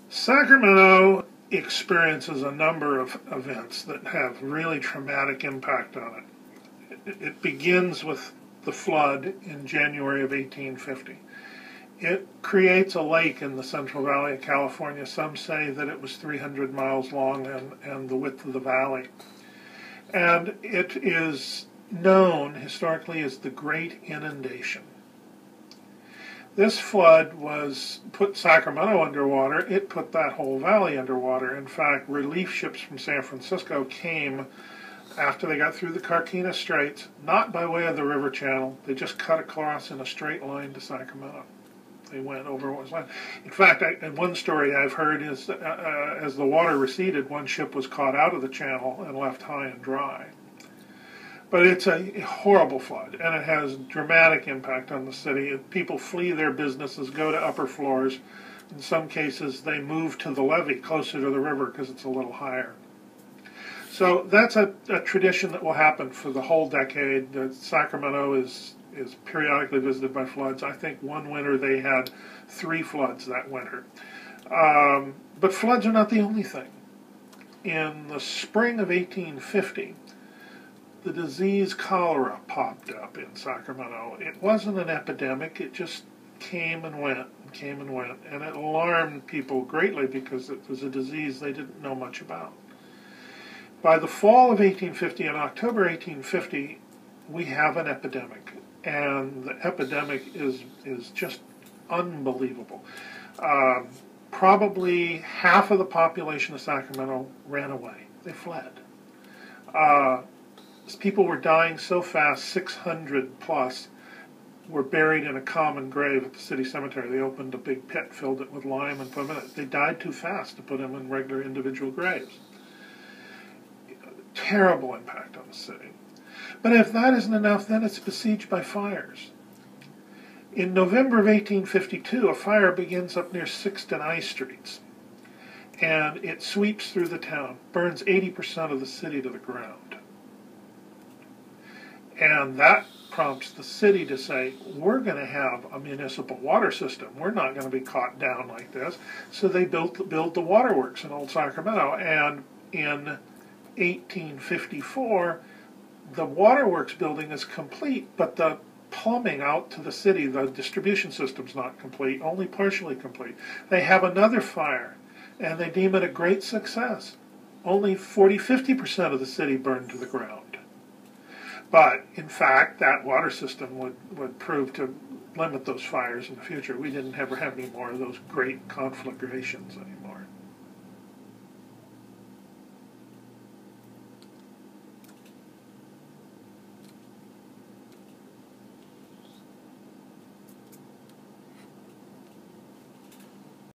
Sacramento experiences a number of events that have really traumatic impact on it. It begins with the flood in January of 1850. It creates a lake in the Central Valley of California. Some say that it was 300 miles long and the width of the valley. And it is known historically as the Great Inundation. This flood put Sacramento underwater. It put that whole valley underwater. In fact, relief ships from San Francisco came after they got through the Carquinez Straits, not by way of the river channel. They just cut across in a straight line to Sacramento. They went over what was land. In fact, one story I've heard is as the water receded, one ship was caught out of the channel and left high and dry. But it's a horrible flood, and it has dramatic impact on the city. People flee their businesses, go to upper floors. In some cases, they move to the levee closer to the river because it's a little higher. So that's a tradition that will happen for the whole decade. Sacramento is periodically visited by floods. I think one winter they had 3 floods that winter. But floods are not the only thing. In the spring of 1850, the disease cholera popped up in Sacramento. It wasn't an epidemic, it just came and went, and it alarmed people greatly because it was a disease they didn't know much about. By the fall of 1850, in October 1850, we have an epidemic, and the epidemic is just unbelievable. Probably half of the population of Sacramento ran away. They fled. People were dying so fast, 600 plus were buried in a common grave at the city cemetery. They opened a big pit, filled it with lime, and put them in it. They died too fast to put them in regular individual graves. Terrible impact on the city. But if that isn't enough, then it's besieged by fires. In November of 1852, a fire begins up near 6th and I Streets, and it sweeps through the town, burns 80% of the city to the ground. And that prompts the city to say, we're going to have a municipal water system. We're not going to be caught down like this. So they build the waterworks in Old Sacramento. And in 1854, the waterworks building is complete, but the plumbing out to the city, the distribution system's not complete, only partially complete. They have another fire, and they deem it a great success. Only 40–50% of the city burned to the ground. But, in fact, that water system would prove to limit those fires in the future. We didn't ever have any more of those great conflagrations anymore.